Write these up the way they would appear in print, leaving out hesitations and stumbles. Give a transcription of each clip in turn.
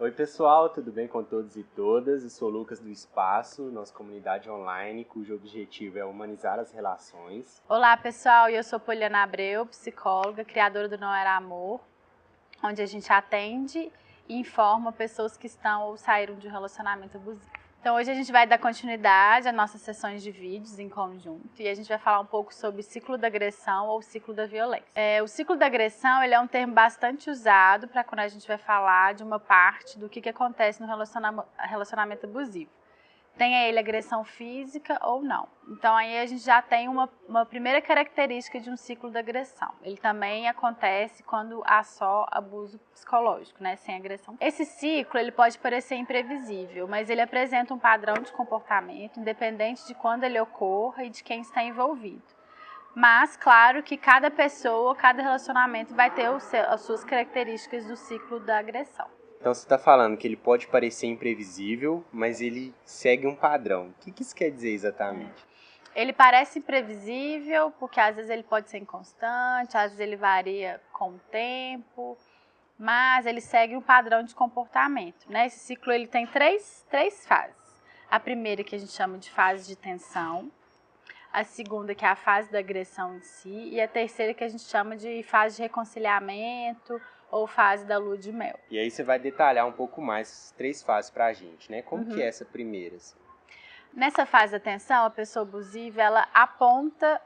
Oi pessoal, tudo bem com todos e todas? Eu sou o Lucas do Espaço, nossa comunidade online, cujo objetivo é humanizar as relações. Olá pessoal, eu sou Poliana Abreu, psicóloga, criadora do Não Era Amor, onde a gente atende e informa pessoas que estão ou saíram de um relacionamento abusivo. Então hoje a gente vai dar continuidade às nossas sessões de vídeos em conjunto e a gente vai falar um pouco sobre o ciclo da agressão ou ciclo da violência. O ciclo da agressão ele é um termo bastante usado para quando a gente vai falar de uma parte do que acontece no relacionamento abusivo. Tenha ele agressão física ou não. Então aí a gente já tem uma primeira característica de um ciclo da agressão. Ele também acontece quando há só abuso psicológico, né, sem agressão. Esse ciclo ele pode parecer imprevisível, mas ele apresenta um padrão de comportamento independente de quando ele ocorra e de quem está envolvido. Mas, claro que cada pessoa, cada relacionamento vai ter as suas características do ciclo da agressão. Então você está falando que ele pode parecer imprevisível, mas ele segue um padrão. O que isso quer dizer exatamente? Ele parece imprevisível porque às vezes ele pode ser inconstante, às vezes ele varia com o tempo, mas ele segue um padrão de comportamento, né? Esse ciclo ele tem três fases. A primeira que a gente chama de fase de tensão, a segunda que é a fase da agressão em si e a terceira que a gente chama de fase de reconciliamento ou fase da lua de mel. E aí você vai detalhar um pouco mais essas três fases pra gente, né? Como que é essa primeira? Assim? Nessa fase da tensão, a pessoa abusiva, ela aponta,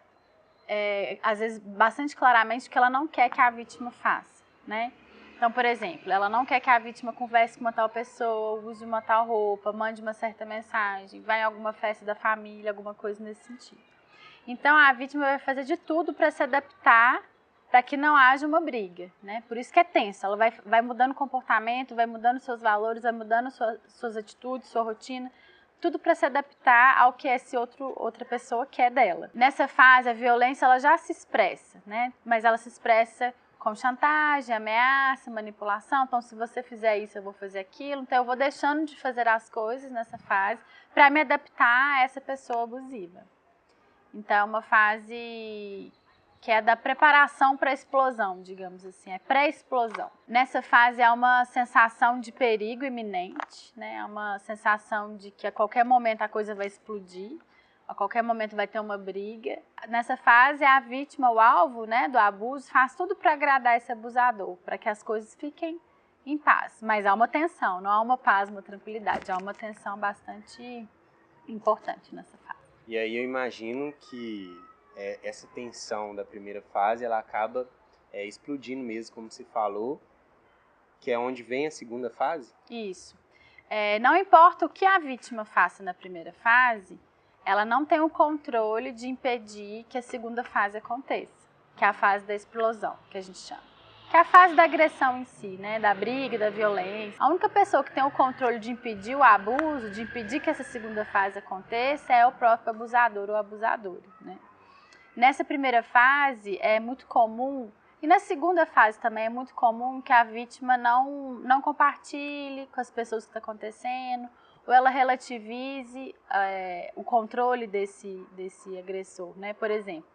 às vezes, bastante claramente o que ela não quer que a vítima faça, né? Então, por exemplo, ela não quer que a vítima converse com uma tal pessoa, use uma tal roupa, mande uma certa mensagem, vá em alguma festa da família, alguma coisa nesse sentido. Então, a vítima vai fazer de tudo para se adaptar para que não haja uma briga, né? Por isso que é tensa, ela vai mudando o comportamento, vai mudando seus valores, vai mudando suas atitudes, sua rotina, tudo para se adaptar ao que essa outra pessoa quer dela. Nessa fase, a violência ela já se expressa, né? Mas ela se expressa com chantagem, ameaça, manipulação. Então, se você fizer isso, eu vou fazer aquilo. Então, eu vou deixando de fazer as coisas nessa fase para me adaptar a essa pessoa abusiva. Então, é uma fase que é da preparação para a explosão, digamos assim, é pré-explosão. Nessa fase há uma sensação de perigo iminente, né? Há uma sensação de que a qualquer momento a coisa vai explodir, a qualquer momento vai ter uma briga. Nessa fase a vítima, o alvo, né, do abuso, faz tudo para agradar esse abusador, para que as coisas fiquem em paz. Mas há uma tensão, não há uma paz, uma tranquilidade, há uma tensão bastante importante nessa fase. E aí eu imagino que essa tensão da primeira fase, ela acaba explodindo mesmo, como você falou, que é onde vem a segunda fase? Isso. Não importa o que a vítima faça na primeira fase, ela não tem o controle de impedir que a segunda fase aconteça, que é a fase da explosão, que a gente chama. Que é a fase da agressão em si, né? Da briga, da violência. A única pessoa que tem o controle de impedir o abuso, de impedir que essa segunda fase aconteça, é o próprio abusador ou abusadora, né? Nessa primeira fase é muito comum, e na segunda fase também é muito comum que a vítima não compartilhe com as pessoas o que está acontecendo, ou ela relativize o controle desse agressor, né? Por exemplo,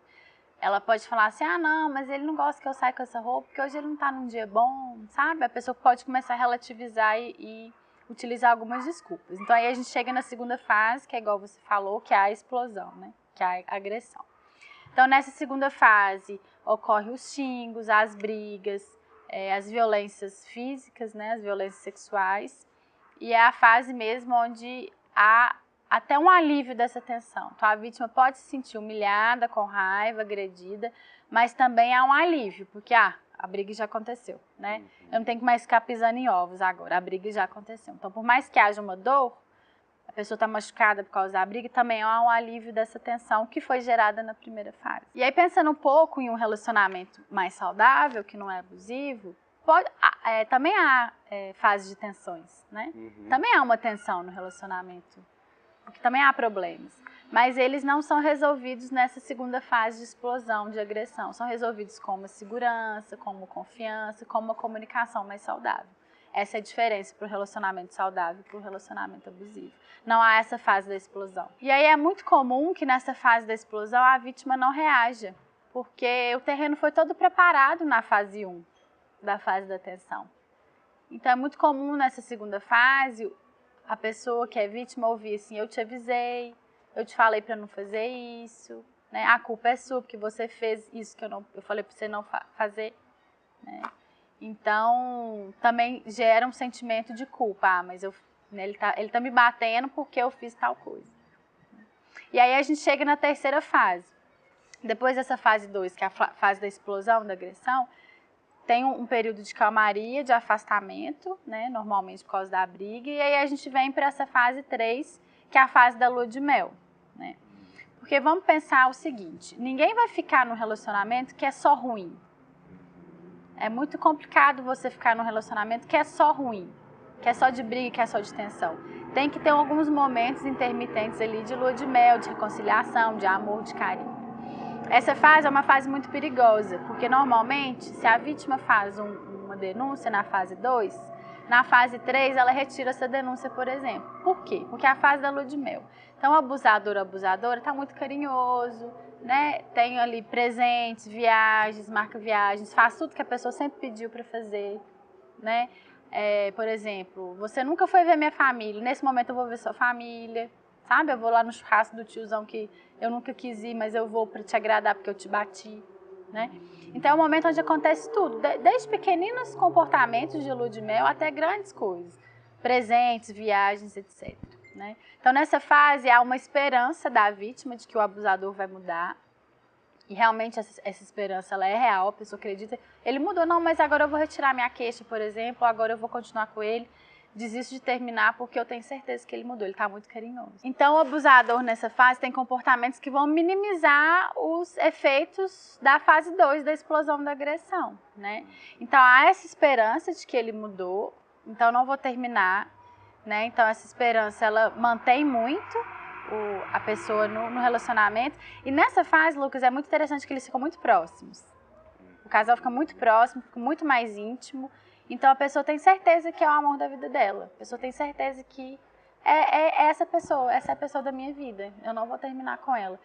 ela pode falar assim, não, mas ele não gosta que eu saia com essa roupa, porque hoje ele não está num dia bom, sabe? A pessoa pode começar a relativizar e utilizar algumas desculpas. Então aí a gente chega na segunda fase, que é igual você falou, que é a explosão, né? Que é a agressão. Então, nessa segunda fase, ocorrem os xingos, as brigas, as violências físicas, né, as violências sexuais, e é a fase mesmo onde há até um alívio dessa tensão. Então, a vítima pode se sentir humilhada, com raiva, agredida, mas também há um alívio, porque a briga já aconteceu, né? Eu não tenho que mais ficar pisando em ovos agora, a briga já aconteceu. Então, por mais que haja uma dor, a pessoa está machucada por causa da briga, também há um alívio dessa tensão que foi gerada na primeira fase. E aí, pensando um pouco em um relacionamento mais saudável, que não é abusivo, também há fases de tensões, né? Também há uma tensão no relacionamento, porque também há problemas. Mas eles não são resolvidos nessa segunda fase de explosão, de agressão. São resolvidos com uma segurança, com uma confiança, com uma comunicação mais saudável. Essa é a diferença para o relacionamento saudável e para o relacionamento abusivo. Não há essa fase da explosão. E aí é muito comum que nessa fase da explosão a vítima não reaja, porque o terreno foi todo preparado na fase 1, da fase da tensão. Então é muito comum nessa segunda fase a pessoa que é vítima ouvir assim, eu te avisei, eu te falei para não fazer isso, né? A culpa é sua porque você fez isso que eu falei para você não fazer, né? Então também gera um sentimento de culpa, mas né, ele tá me batendo porque eu fiz tal coisa. E aí a gente chega na terceira fase. Depois dessa fase 2, que é a fase da explosão, da agressão, tem um período de calmaria, de afastamento, né, normalmente por causa da briga, e aí a gente vem para essa fase 3, que é a fase da lua de mel, né? Porque vamos pensar o seguinte, ninguém vai ficar num relacionamento que é só ruim. É muito complicado você ficar num relacionamento que é só ruim, que é só de briga, que é só de tensão. Tem que ter alguns momentos intermitentes ali de lua de mel, de reconciliação, de amor, de carinho. Essa fase é uma fase muito perigosa, porque normalmente, se a vítima faz uma denúncia na fase 2, na fase 3 ela retira essa denúncia, por exemplo. Por quê? Porque é a fase da lua de mel. Então o abusador ou abusadora está muito carinhoso, né? Tem ali presentes, viagens, marca viagens, faz tudo que a pessoa sempre pediu para fazer, né? Por exemplo, você nunca foi ver minha família, nesse momento eu vou ver sua família. Sabe, eu vou lá no churrasco do tiozão que eu nunca quis ir, mas eu vou para te agradar porque eu te bati, né? Então é um momento onde acontece tudo, desde pequeninos comportamentos de lua de mel até grandes coisas, presentes, viagens, etc. Né? Então nessa fase há uma esperança da vítima de que o abusador vai mudar, e realmente essa esperança ela é real, a pessoa acredita, ele mudou, não, mas agora eu vou retirar minha queixa, por exemplo, agora eu vou continuar com ele. Desisto de terminar porque eu tenho certeza que ele mudou, ele está muito carinhoso. Então, o abusador nessa fase tem comportamentos que vão minimizar os efeitos da fase 2 da explosão da agressão, né? Então, há essa esperança de que ele mudou, então não vou terminar, né? Então, essa esperança, ela mantém muito a pessoa no relacionamento. E nessa fase, Lucas, é muito interessante que eles ficam muito próximos. O casal fica muito próximo, fica muito mais íntimo. Então a pessoa tem certeza que é o amor da vida dela. A pessoa tem certeza que é essa é a pessoa da minha vida. Eu não vou terminar com ela.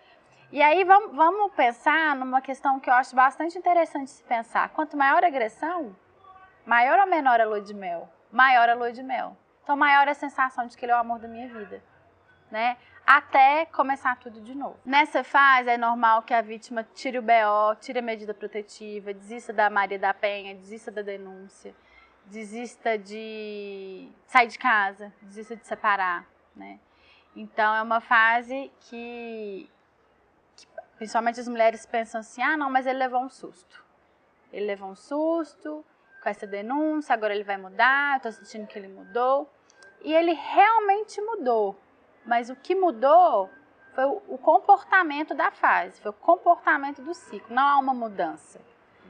E aí vamos pensar numa questão que eu acho bastante interessante se pensar. Quanto maior a agressão, maior ou menor a lua de mel? Maior a lua de mel. Então maior a sensação de que ele é o amor da minha vida, né? Até começar tudo de novo. Nessa fase é normal que a vítima tire o BO, tire a medida protetiva, desista da Maria da Penha, desista da denúncia, desista de sair de casa, desista de separar, né? Então é uma fase que principalmente as mulheres pensam assim, ah não, mas ele levou um susto. Ele levou um susto com essa denúncia, agora ele vai mudar, eu tô sentindo que ele mudou. E ele realmente mudou, mas o que mudou foi o comportamento da fase, foi o comportamento do ciclo, não há uma mudança,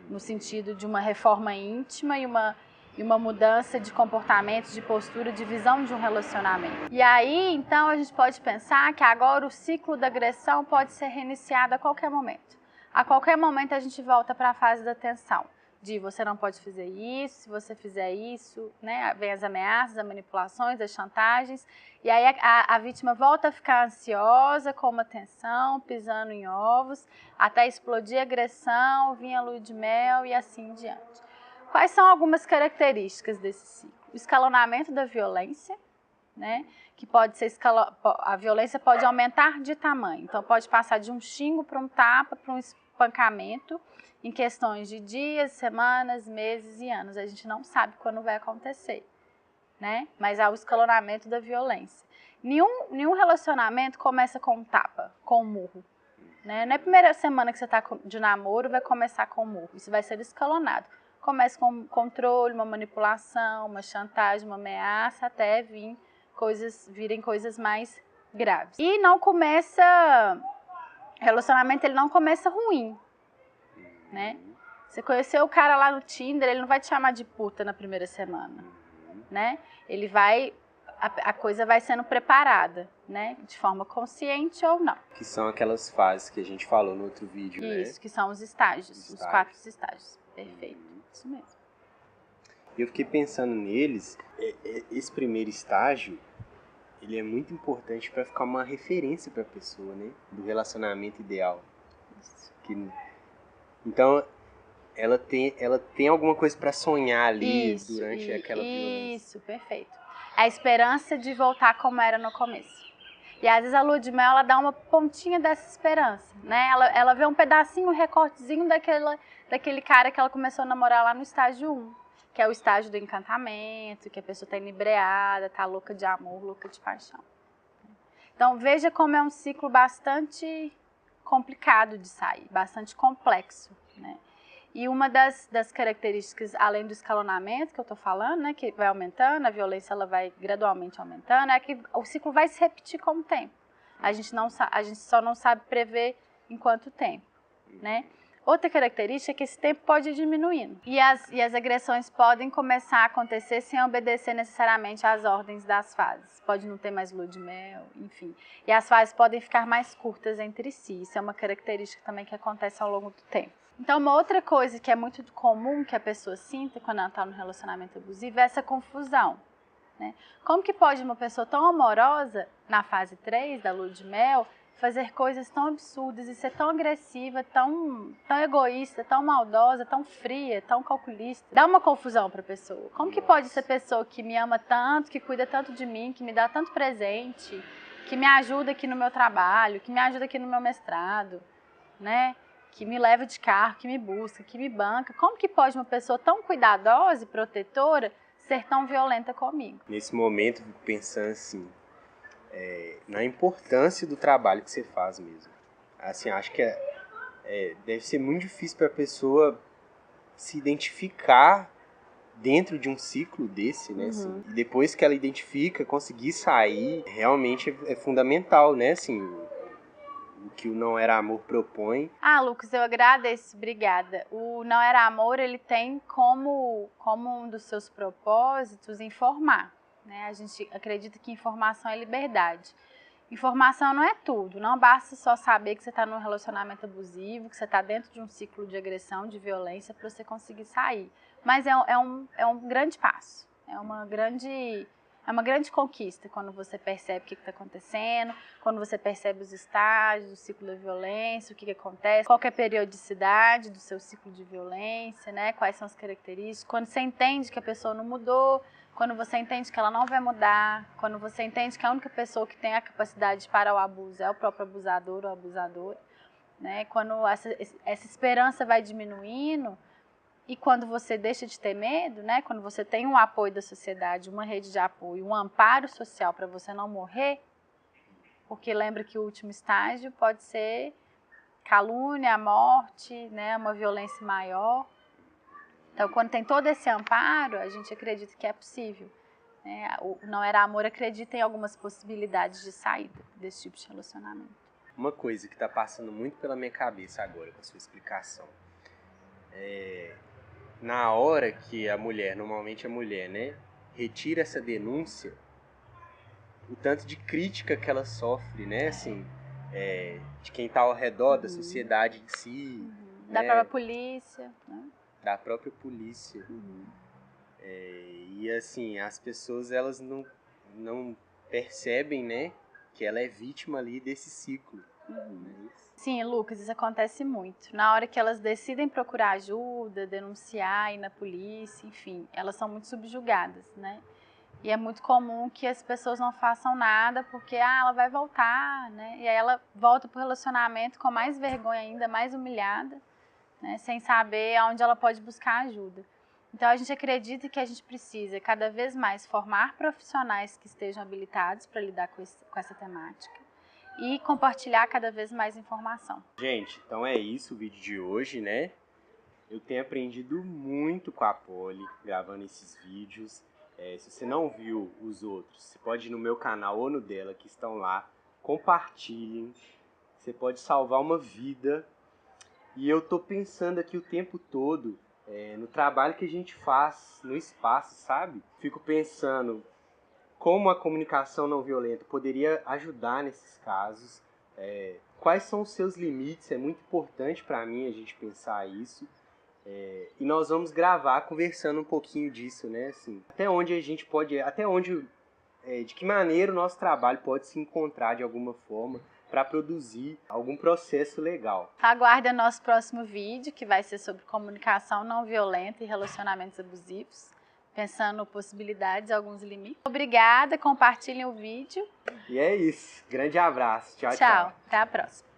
no sentido de uma reforma íntima e uma mudança de comportamento, de postura, de visão de um relacionamento. E aí, então, a gente pode pensar que agora o ciclo da agressão pode ser reiniciado a qualquer momento. A qualquer momento a gente volta para a fase da tensão, de você não pode fazer isso, se você fizer isso, né? Vem as ameaças, as manipulações, as chantagens, e aí a vítima volta a ficar ansiosa, com uma tensão, pisando em ovos, até explodir a agressão, vir a lua de mel e assim em diante. Quais são algumas características desse ciclo? O escalonamento da violência, né? Que pode ser a violência pode aumentar de tamanho, então pode passar de um xingo para um tapa, para um espancamento, em questões de dias, semanas, meses e anos. A gente não sabe quando vai acontecer, né? Mas há o escalonamento da violência. Nenhum relacionamento começa com um tapa, com um murro, né? Na primeira semana que você está de namoro, vai começar com um murro. Isso vai ser escalonado. Começa com um controle, uma manipulação, uma chantagem, uma ameaça, até virem coisas mais graves. E não começa... Relacionamento, ele não começa ruim, né? Você conheceu o cara lá no Tinder, ele não vai te chamar de puta na primeira semana, né? Ele vai... A coisa vai sendo preparada, né? De forma consciente ou não. Que são aquelas fases que a gente falou no outro vídeo, né? Isso, que são os estágios, os 4 estágios. Perfeito, isso mesmo. Eu fiquei pensando neles, esse primeiro estágio, ele é muito importante para ficar uma referência para a pessoa, né? Do relacionamento ideal. Então, ela tem alguma coisa para sonhar ali durante aquela violência. Isso, perfeito. A esperança de voltar como era no começo. E às vezes a lua de mel, ela dá uma pontinha dessa esperança, né? Ela vê um pedacinho, um recortezinho daquele cara que ela começou a namorar lá no estágio 1, que é o estágio do encantamento, que a pessoa tá inebriada, tá louca de amor, louca de paixão. Então veja como é um ciclo bastante complicado de sair, bastante complexo, né? E uma das características, além do escalonamento que eu estou falando, né, que vai aumentando, a violência ela vai gradualmente aumentando, é que o ciclo vai se repetir com o tempo. A gente só não sabe prever em quanto tempo, né? Outra característica é que esse tempo pode ir diminuindo. E as agressões podem começar a acontecer sem obedecer necessariamente às ordens das fases. Pode não ter mais lua de mel, enfim. E as fases podem ficar mais curtas entre si. Isso é uma característica também que acontece ao longo do tempo. Então, uma outra coisa que é muito comum que a pessoa sinta quando ela está no relacionamento abusivo é essa confusão, né? Como que pode uma pessoa tão amorosa, na fase 3 da lua de mel, fazer coisas tão absurdas e ser tão agressiva, tão egoísta, tão maldosa, tão fria, tão calculista? Dá uma confusão para a pessoa. Como que pode essa pessoa que me ama tanto, que cuida tanto de mim, que me dá tanto presente, que me ajuda aqui no meu trabalho, que me ajuda aqui no meu mestrado, né? Que me leva de carro, que me busca, que me banca. Como que pode uma pessoa tão cuidadosa e protetora ser tão violenta comigo? Nesse momento, eu fico pensando assim, na importância do trabalho que você faz mesmo. Assim, acho que deve ser muito difícil para a pessoa se identificar dentro de um ciclo desse, né? Assim, e depois que ela identifica, conseguir sair, realmente é fundamental, né? Assim, o que o Não Era Amor propõe. Lucas, eu agradeço, obrigada. O Não Era Amor, ele tem como um dos seus propósitos informar, né? A gente acredita que informação é liberdade. Informação não é tudo, não basta só saber que você está num relacionamento abusivo, que você está dentro de um ciclo de agressão, de violência, para você conseguir sair. Mas é um grande passo, é uma grande conquista quando você percebe o que está acontecendo, quando você percebe os estágios do ciclo da violência, o que acontece, qual que é a periodicidade do seu ciclo de violência, né? Quais são as características, quando você entende que a pessoa não mudou, quando você entende que ela não vai mudar, quando você entende que a única pessoa que tem a capacidade de parar o abuso é o próprio abusador ou abusadora, né? Quando essa esperança vai diminuindo e quando você deixa de ter medo, né? Quando você tem um apoio da sociedade, uma rede de apoio, um amparo social para você não morrer, porque lembra que o último estágio pode ser calúnia, morte, né? Uma violência maior. Então, quando tem todo esse amparo, a gente acredita que é possível, né? O Não Era Amor acredita em algumas possibilidades de saída desse tipo de relacionamento. Uma coisa que está passando muito pela minha cabeça agora com a sua explicação na hora que a mulher, normalmente a mulher, né, retira essa denúncia, o tanto de crítica que ela sofre, né, assim, de quem está ao redor, da sociedade em si, Da né, própria polícia, né? Da própria polícia. E assim, as pessoas elas não percebem, né, que ela é vítima ali desse ciclo. Né? Sim, Lucas, isso acontece muito. Na hora que elas decidem procurar ajuda, denunciar, ir na polícia, enfim, elas são muito subjugadas, né? E é muito comum que as pessoas não façam nada porque ela vai voltar, né? E aí ela volta pro relacionamento com mais vergonha ainda, mais humilhada, né? Sem saber aonde ela pode buscar ajuda. Então a gente acredita que a gente precisa cada vez mais formar profissionais que estejam habilitados para lidar com essa temática e compartilhar cada vez mais informação. Gente, então é isso o vídeo de hoje, né? Eu tenho aprendido muito com a Poli, gravando esses vídeos. Se você não viu os outros, você pode ir no meu canal ou no dela, que estão lá. Compartilhem. Você pode salvar uma vida. E eu tô pensando aqui o tempo todo no trabalho que a gente faz no espaço, sabe? Fico pensando como a comunicação não violenta poderia ajudar nesses casos. Quais são os seus limites? É muito importante para mim a gente pensar isso. E nós vamos gravar conversando um pouquinho disso, né? Assim, até onde a gente pode, de que maneira o nosso trabalho pode se encontrar de alguma forma para produzir algum processo legal. Aguarde o nosso próximo vídeo, que vai ser sobre comunicação não violenta e relacionamentos abusivos, pensando possibilidades e alguns limites. Obrigada, compartilhem o vídeo. E é isso. Grande abraço. Tchau, tchau. Tchau, até a próxima.